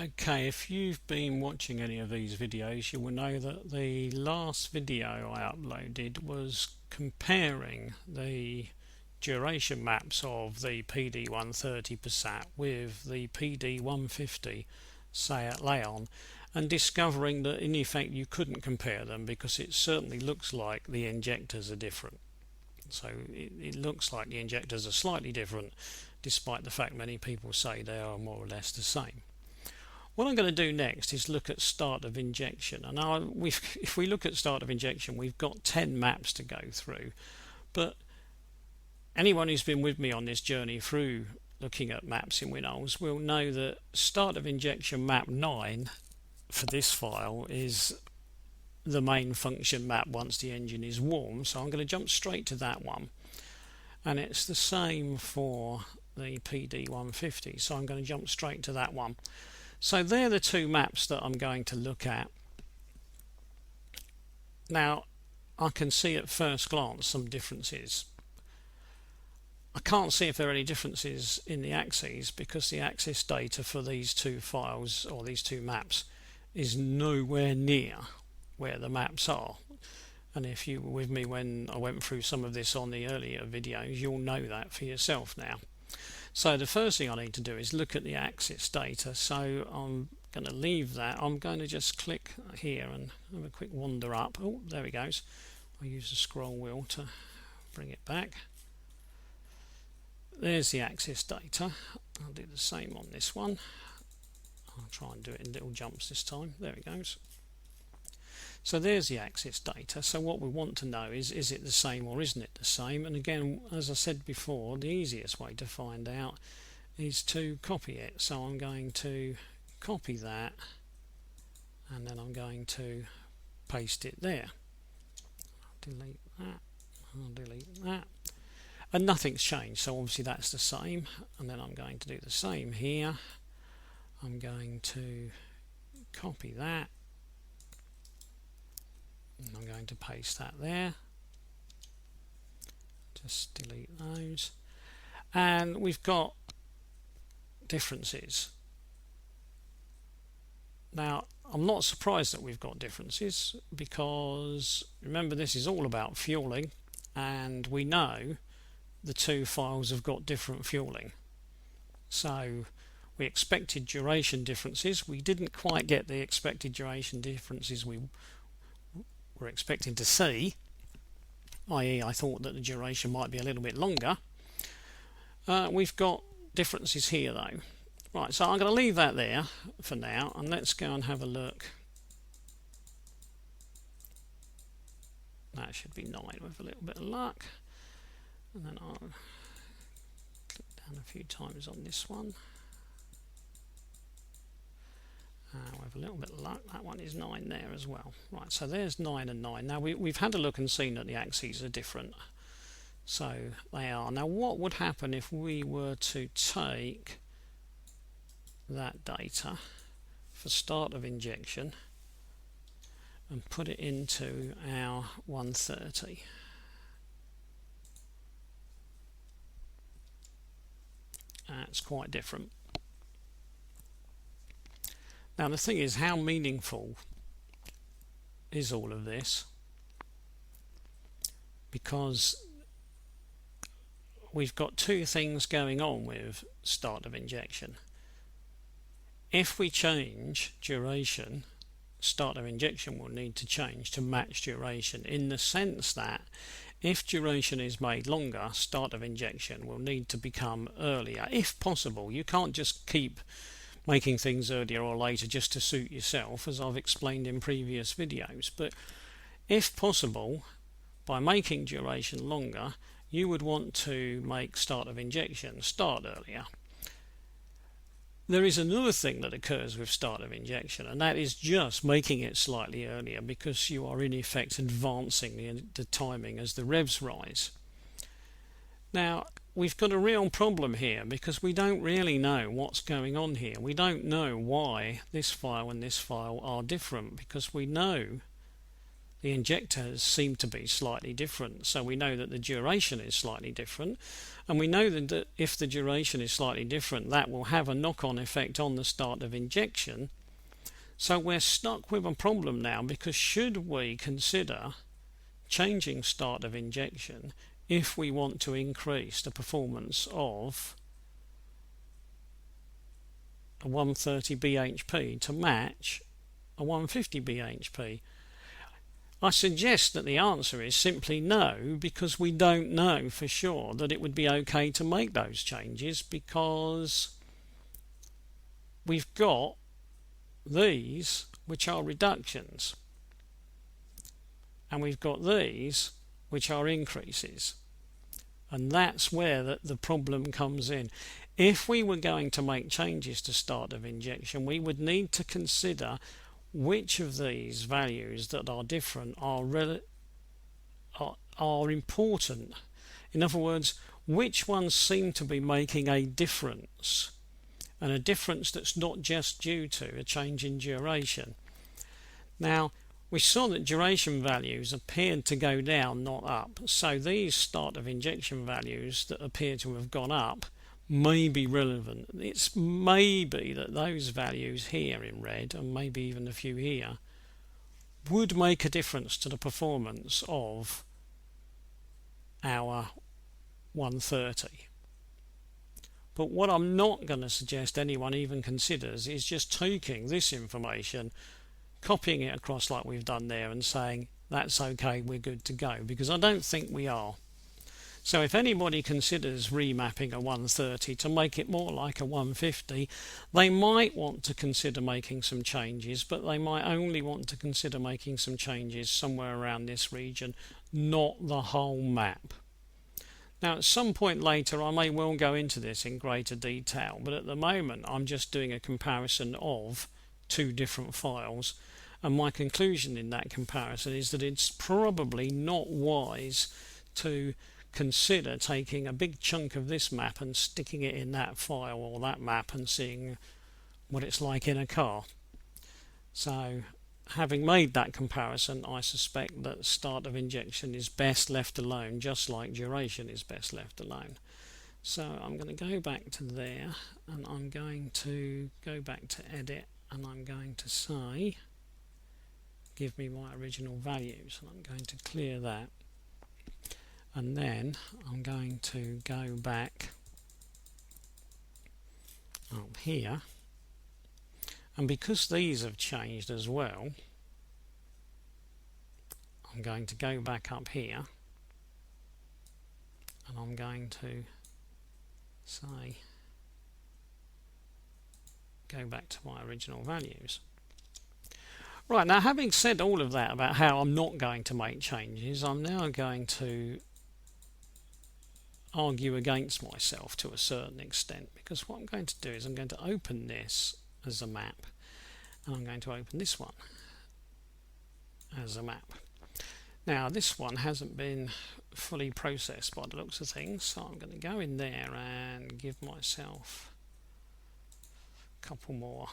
Okay, if you've been watching any of these videos, you will know that the last video I uploaded was comparing the duration maps of the PD130 Passat with the PD150 Seat Leon, and discovering that in effect you couldn't compare them because it certainly looks like the injectors are different. So it looks like the injectors are slightly different, despite the fact many people say they are more or less the same. What I'm going to do next is look at start of injection. And now if we look at start of injection, we've got 10 maps to go through. But anyone who's been with me on this journey through looking at maps in Windows will know that start of injection map 9 for this file is the main function map once the engine is warm. So I'm going to jump straight to that one. And it's the same for the PD150. So I'm going to jump straight to that one. So they're the two maps that I'm going to look at. Now, I can see at first glance some differences. I can't see if there are any differences in the axes because the axis data for these two files or these two maps is nowhere near where the maps are. And if you were with me when I went through some of this on the earlier videos, you'll know that for yourself now. So the first thing I need to do is look at the axis data. So I'm going to leave that. I'm going to just click here and have a quick wander up. Oh, there it goes. I'll use the scroll wheel to bring it back. There's the axis data. I'll do the same on this one. I'll try and do it in little jumps this time. There it goes. So there's the axis data. So what we want to know is it the same or isn't it the same? And again, as I said before, the easiest way to find out is to copy it. So I'm going to copy that and then I'm going to paste it there. I'll delete that. I'll delete that. And nothing's changed, so obviously that's the same. And then I'm going to do the same here. I'm going to copy that. And I'm going to paste that there. Just delete those. And we've got differences. Now, I'm not surprised that we've got differences because remember this is all about fueling and we know the two files have got different fueling. So we expected duration differences. We didn't quite get the expected duration differences we were expecting to see, i.e. I thought that the duration might be a little bit longer. We've got differences here though. Right, so I'm going to leave that there for now and let's go and have a look. That should be 9 with a little bit of luck. And then I'll click down a few times on this one. With a little bit of luck, that one is 9 there as well. Right, so there's 9 and 9. Now we've had a look and seen that the axes are different. So they are. Now what would happen if we were to take that data for start of injection and put it into our 130? It's quite different. Now the thing is, how meaningful is all of this? Because we've got two things going on with start of injection. If we change duration, start of injection will need to change to match duration, in the sense that if duration is made longer, start of injection will need to become earlier, if possible. You can't just keep making things earlier or later just to suit yourself, as I've explained in previous videos. But if possible, by making duration longer, you would want to make start of injection start earlier. There is another thing that occurs with start of injection, and that is just making it slightly earlier because you are in effect advancing the timing as the revs rise. Now we've got a real problem here because we don't really know what's going on here. We don't know why this file and this file are different, because we know the injectors seem to be slightly different. So we know that the duration is slightly different, and we know that if the duration is slightly different, that will have a knock-on effect on the start of injection. So we're stuck with a problem now, because should we consider changing start of injection if we want to increase the performance of a 130 bhp to match a 150 bhp? I suggest that the answer is simply no, because we don't know for sure that it would be okay to make those changes, because we've got these which are reductions and we've got these which are increases, and that's where the problem comes in. If we were going to make changes to start of injection, we would need to consider which of these values that are different are important. In other words, which ones seem to be making a difference, and a difference that's not just due to a change in duration. Now, we saw that duration values appeared to go down, not up. So these start of injection values that appear to have gone up may be relevant. It's maybe that those values here in red, and maybe even a few here, would make a difference to the performance of our 130. But what I'm not going to suggest anyone even considers is just taking this information, copying it across like we've done there, and saying that's okay, we're good to go, because I don't think we are. So if anybody considers remapping a 130 to make it more like a 150, they might want to consider making some changes, but they might only want to consider making some changes somewhere around this region, not the whole map. Now, at some point later I may well go into this in greater detail, but at the moment I'm just doing a comparison of two different files, and my conclusion in that comparison is that it's probably not wise to consider taking a big chunk of this map and sticking it in that file or that map and seeing what it's like in a car. So, having made that comparison, I suspect that start of injection is best left alone, just like duration is best left alone. So I'm going to go back to there, and I'm going to go back to edit, and I'm going to say give me my original values, and I'm going to clear that, and then I'm going to go back up here, and because these have changed as well, I'm going to go back up here, and I'm going to say go back to my original values. Right, now having said all of that about how I'm not going to make changes, I'm now going to argue against myself to a certain extent, because what I'm going to do is I'm going to open this as a map, and I'm going to open this one as a map. Now this one hasn't been fully processed by the looks of things, so I'm going to go in there and give myself a couple more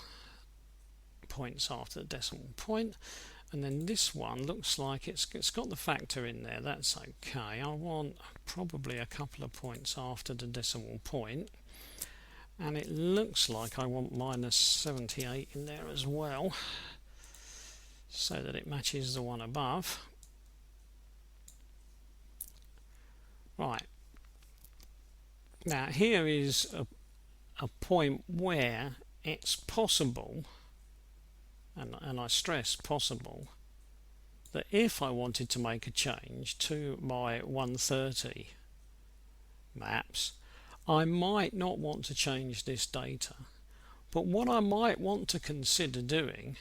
points after the decimal point, and then this one looks like it's got the factor in there. That's okay. I want probably a couple of points after the decimal point, and it looks like I want minus 78 in there as well, so that it matches the one above. Right, now here is a point where it's possible, and I stress possible, that if I wanted to make a change to my 130 maps, I might not want to change this data, but what I might want to consider doing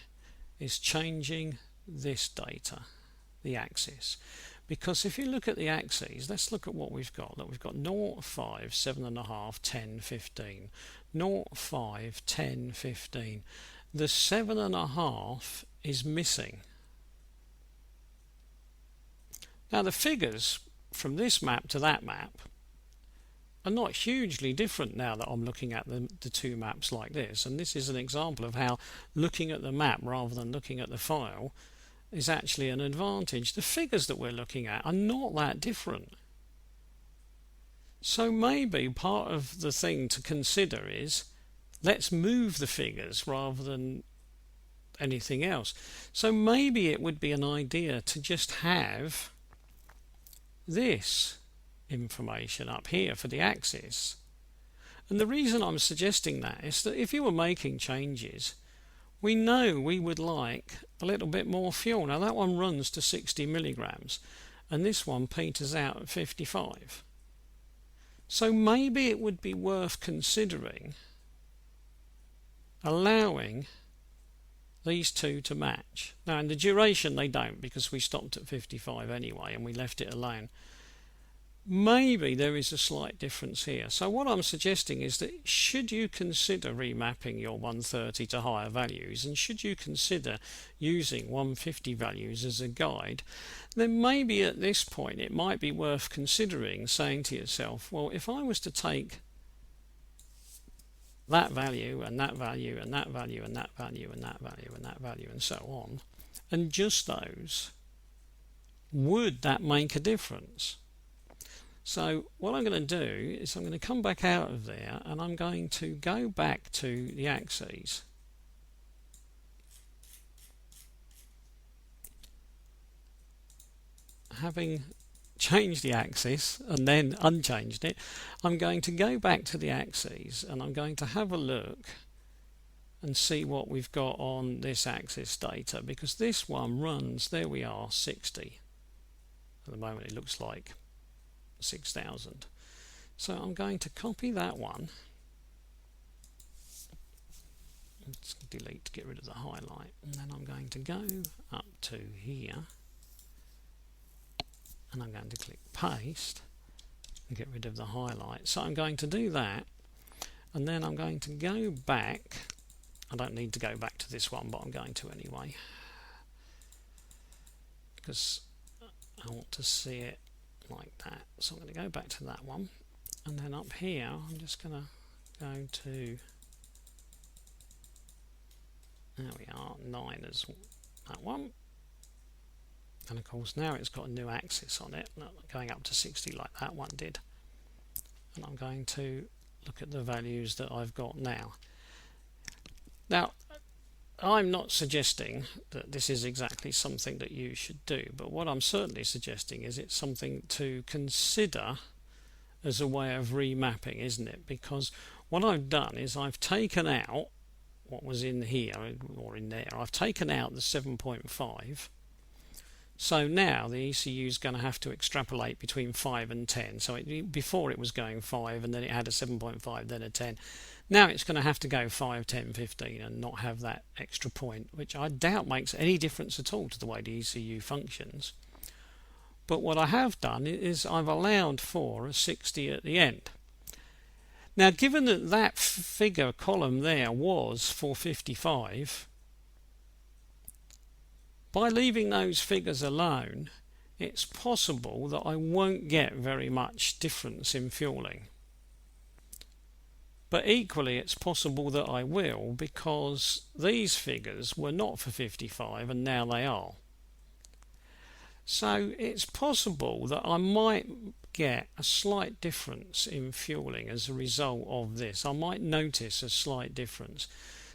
is changing this data, the axis. Because if you look at the axes, let's look at what we've got. Look, we've got 0, 5, 7.5, 10, 15. 0, 5, 10, 15. The 7.5 is missing. Now the figures from this map to that map are not hugely different now that I'm looking at the two maps like this, and this is an example of how looking at the map rather than looking at the file is actually an advantage. The figures that we're looking at are not that different. So maybe part of the thing to consider is let's move the figures rather than anything else. So maybe it would be an idea to just have this information up here for the axis. And the reason I'm suggesting that is that if you were making changes, we know we would like a little bit more fuel. Now that one runs to 60 milligrams and this one peters out at 55. So maybe it would be worth considering allowing these two to match. Now in the duration they don't, because we stopped at 55 anyway and we left it alone. Maybe there is a slight difference here. So what I'm suggesting is that should you consider remapping your 130 to higher values, and should you consider using 150 values as a guide, then maybe at this point it might be worth considering saying to yourself, well, if I was to take that value and that value and that value and that value and that value and that value and so on, and just those, would that make a difference? So what I'm going to do is I'm going to come back out of there and I'm going to go back to the axes. Having changed the axis and then unchanged it, I'm going to go back to the axes and I'm going to have a look and see what we've got on this axis data, because this one runs, there we are, 60. At the moment it looks like 6,000. So I'm going to copy that one. Let's delete to get rid of the highlight, and then I'm going to go up to here and I'm going to click paste and get rid of the highlight. So I'm going to do that, and then I'm going to go back. I don't need to go back to this one, but I'm going to anyway, because I want to see it like that. So I'm going to go back to that one, and then up here I'm just going to go to, there we are, 9 as that one, and of course now it's got a new axis on it, not going up to 60 like that one did. And I'm going to look at the values that I've got now. Now I'm not suggesting that this is exactly something that you should do, but what I'm certainly suggesting is it's something to consider as a way of remapping, isn't it? Because what I've done is I've taken out what was in here or in there. I've taken out the 7.5. So now the ECU is going to have to extrapolate between 5 and 10. So before it was going 5 and then it had a 7.5, then a 10. Now it's going to have to go 5, 10, 15 and not have that extra point, which I doubt makes any difference at all to the way the ECU functions. But what I have done is I've allowed for a 60 at the end. Now given that that figure column there was for 55, by leaving those figures alone, it's possible that I won't get very much difference in fueling. But equally it's possible that I will, because these figures were not for 55 and now they are. So it's possible that I might get a slight difference in fueling as a result of this. I might notice a slight difference.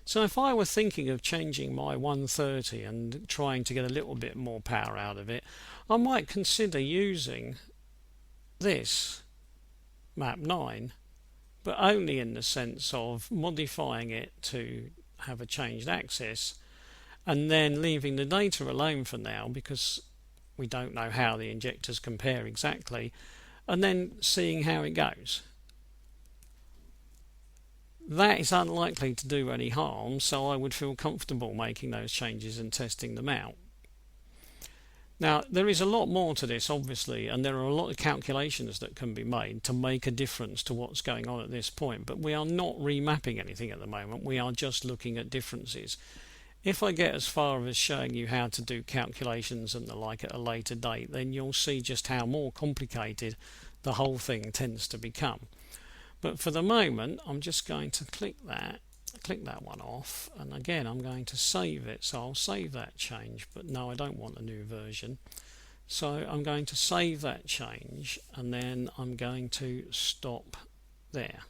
So if I were thinking of changing my 130 and trying to get a little bit more power out of it, I might consider using this map 9, but only in the sense of modifying it to have a changed axis and then leaving the data alone for now, because we don't know how the injectors compare exactly, and then seeing how it goes. That is unlikely to do any harm, so I would feel comfortable making those changes and testing them out. Now, there is a lot more to this, obviously, and there are a lot of calculations that can be made to make a difference to what's going on at this point, but we are not remapping anything at the moment. We are just looking at differences. If I get as far as showing you how to do calculations and the like at a later date, then you'll see just how more complicated the whole thing tends to become. But for the moment, I'm just going to click that click that one off, and again I'm going to save it, so I'll save that change, but no, I don't want a new version. So I'm going to save that change, and then I'm going to stop there.